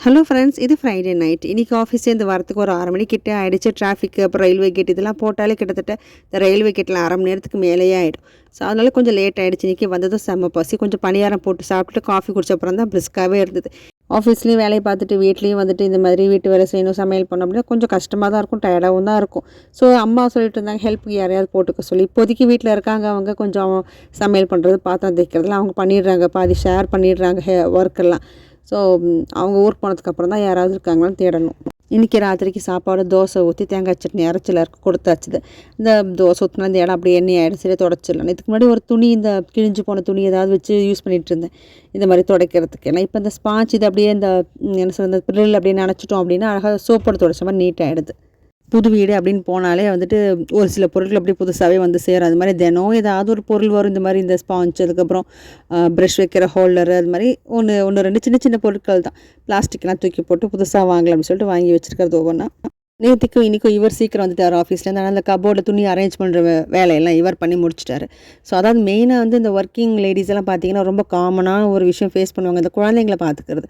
Hello friends, இது Friday night. இன்றைக்கி ஆஃபீஸ்லேருந்து வரத்துக்கு ஒரு 6 மணிக்கிட்ட ஆகிடுச்சு. டிராஃபிக்கு அப்புறம் ரயில்வே கேட் இதெல்லாம் போட்டாலே கிட்டத்தட்ட இந்த ரயில்வே கேட்டில் 1/2 மணி நேரத்துக்கு மேலேயே ஆகிடும். ஸோ அதனால கொஞ்சம் லேட் ஆகிடுச்சு. இன்றைக்கி வந்ததும் செம்ம பசி. கொஞ்சம் பணியாரம் போட்டு சாப்பிட்டுட்டு காஃபி குடிச்ச அப்புறம் தான் பிரிஸ்காகவே இருந்தது. ஆஃபீஸ்லேயும் வேலையை பார்த்துட்டு வீட்லேயும் வந்துட்டு இந்த மாதிரி வீட்டு வேலை செய்யணும், சமையல் பண்ணோம் அப்படின்னா கொஞ்சம் கஷ்டமாக தான் இருக்கும், டயர்டாகவும் தான் இருக்கும். ஸோ அம்மா சொல்லிட்டு இருந்தாங்க ஹெல்ப்புக்கு யாரையாவது போட்டுக்க சொல்லி. இப்போதைக்கு வீட்டில் இருக்காங்க, அவங்க கொஞ்சம் சமையல் பண்ணுறது பாத்திரம் தைக்கிறதுலாம் அவங்க பண்ணிடுறாங்க, பாதி ஷேர் பண்ணிடுறாங்க ஒர்க்கெல்லாம். ஸோ அவங்க ஊருக்கு போனதுக்கப்புறம் தான் யாராவது இருக்காங்களான்னு தேடணும். இன்றைக்கி ராத்திரிக்கு சாப்பாடு தோசை ஊற்றி தேங்காய் சட்னி அரைச்சி எல்லாருக்கும் கொடுத்தாச்சுது. இந்த தோசை ஊற்றினா இந்த இடம் அப்படியே எண்ணெய் ஆகிடும், சரியாக தொடச்சிடலாம். இதுக்கு முன்னாடி ஒரு துணி, இந்த கிழிஞ்சு போன துணி ஏதாவது வச்சு யூஸ் பண்ணிகிட்டு இருந்தேன் இந்த மாதிரி துடைக்கிறதுக்கு. ஏன்னா இப்போ இந்த ஸ்பாஞ்ச் இது அப்படியே இந்த என்ன சொல்கிறது, இந்த பிரில் அப்படியே நினச்சிட்டோம் அப்படின்னா அழகாக சோப்போடு துடைச்ச மாதிரி நீட் ஆகிடுது. புது வீடு அப்படின்னு போனாலே வந்துட்டு ஒரு சில பொருட்கள் அப்படியே புதுசாகவே வந்து சேரும். அது மாதிரி தினம் ஏதாவது ஒரு பொருள் வரும். இந்த மாதிரி இந்த ஸ்பாஞ்ச், அதுக்கப்புறம் ப்ரஷ் வைக்கிற ஹோல்டரு, அது மாதிரி ஒன்று ரெண்டு சின்ன சின்ன பொருட்கள் தான். பிளாஸ்டிக்லாம் தூக்கி போட்டு புதுசாக வாங்கலாம் அப்படின்னு சொல்லிட்டு வாங்கி வச்சுருக்கிறது ஒவ்வொன்றா. நேற்றுக்கும் இன்றைக்கும் இவர் சீக்கிரம் வந்துட்டார் ஆஃபீஸ்லேருந்து. ஆனால் அந்த கபோர்டில் துணி அரேஞ்ச் பண்ணுற வேலையெல்லாம் இவர் பண்ணி முடிச்சிட்டாரு. ஸோ அதாவது மெயினாக வந்து இந்த ஒர்க்கிங் லேடிஸ் எல்லாம் பார்த்திங்கன்னா ரொம்ப காமனான ஒரு விஷயம் ஃபேஸ் பண்ணுவாங்க, இந்த குழந்தைங்களை பார்த்துக்கிறது.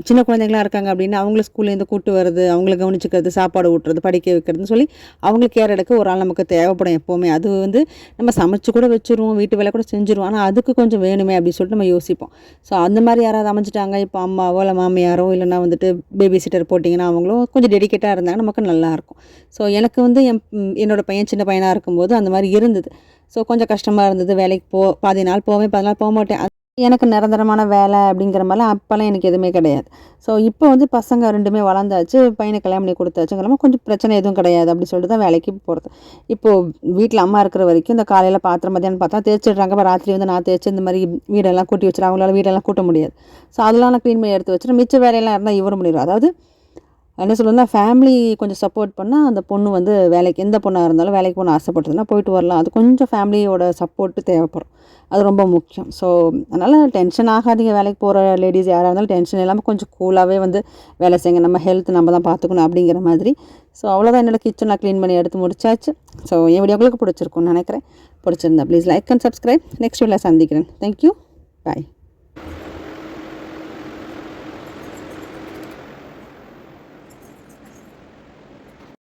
சின்ன குழந்தைங்களாம் இருக்காங்க அப்படின்னா அவங்கள ஸ்கூல்லேருந்து கூட்டு வருது, அவங்கள கவனிச்சிக்கிறது, சாப்பாடு ஊட்டுறது, படிக்க வைக்கிறதுன்னு சொல்லி அவங்களுக்கு கேர் எடுக்க ஒரு ஆள் நமக்கு தேவைப்படும் எப்போவுமே. அது வந்து நம்ம சமைச்சு கூட வச்சுருவோம், வீட்டு வேலை கூட செஞ்சுருவோம், ஆனால் அதுக்கு கொஞ்சம் வேணுமே அப்படின்னு சொல்லிட்டு நம்ம யோசிப்போம். ஸோ அந்த மாதிரி யாராவது அமைச்சிட்டாங்க, இப்போ அம்மாவோ இல்லை மாமியாரோ இல்லைனா வந்துட்டு பேபி சிட்டர் போட்டிங்கன்னா அவங்களும் கொஞ்சம் டெடிக்கேட்டாக இருந்தாங்க, நமக்கு நல்லாயிருக்கும். ஸோ எனக்கு வந்து என்னோடய பையன் சின்ன பையனாக இருக்கும்போது அந்த மாதிரி இருந்தது. ஸோ கொஞ்சம் கஷ்டமாக இருந்தது. வேலைக்கு பாதி நாள் போவேன், 10 நாள் போக மாட்டேன். எனக்கு நிரந்தரமான வேலை அப்படிங்கிற மாதிரிலாம் அப்போல்லாம் எனக்கு எதுவுமே கிடையாது. ஸோ இப்போ வந்து பசங்க 2மே வளர்ந்தாச்சு, பையனை கல்யாணம் பண்ணி கொடுத்தாச்சுங்கிறமா கொஞ்சம் பிரச்சனை எதுவும் கிடையாது அப்படின்னு சொல்லிட்டு தான் வேலைக்கு போகிறது. இப்போது வீட்டில் அம்மா இருக்கிற வரைக்கும் இந்த காலையில் பாத்திரம் மத்தியானம் பார்த்தா தேய்ச்சிடுறாங்க, இப்போ ராத்திரி வந்து நான் தேய்ச்சி இந்த மாதிரி வீடெல்லாம் கூட்டி வச்சுருவேன். அவங்களால வீடெல்லாம் கூட்ட முடியாது. ஸோ அதெல்லாம் நான் க்ளீன் பண்ணி எடுத்து வச்சுட்டு மிச்ச வேலையெல்லாம் இருந்தால் இவரும் முடியும். அதாவது என்ன சொல்லுன்னா, ஃபேமிலி கொஞ்சம் சப்போர்ட் பண்ணால் அந்த பொண்ணு வந்து வேலைக்கு, எந்த பொண்ணாக இருந்தாலும் வேலைக்கு போகணும்னு ஆசைப்பட்டதுன்னா போயிட்டு வரலாம். அது கொஞ்சம் ஃபேமிலியோட சப்போர்ட்டு தேவைப்படும், அது ரொம்ப முக்கியம். ஸோ அதனால் டென்ஷன் ஆகாதீங்க. வேலைக்கு போகிற லேடிஸ் யாராக இருந்தாலும் டென்ஷன் இல்லாமல் கொஞ்சம் கூலாகவே வந்து வேலை செய்யுங்க. நம்ம ஹெல்த் நம்ம தான் பார்த்துக்கணும் அப்படிங்கிற மாதிரி. ஸோ அவ்வளோதான், என்னோடய கிச்சன் நான் க்ளீன் பண்ணி எடுத்து முடிச்சாச்சு. ஸோ என் வீடியோ உங்களுக்கு பிடிச்சிருக்குன்னு நினைக்கிறேன். பிடிச்சிருந்தா please like and subscribe. Next வீடியோவில் சந்திக்கிறேன். தேங்க்யூ, பாய்.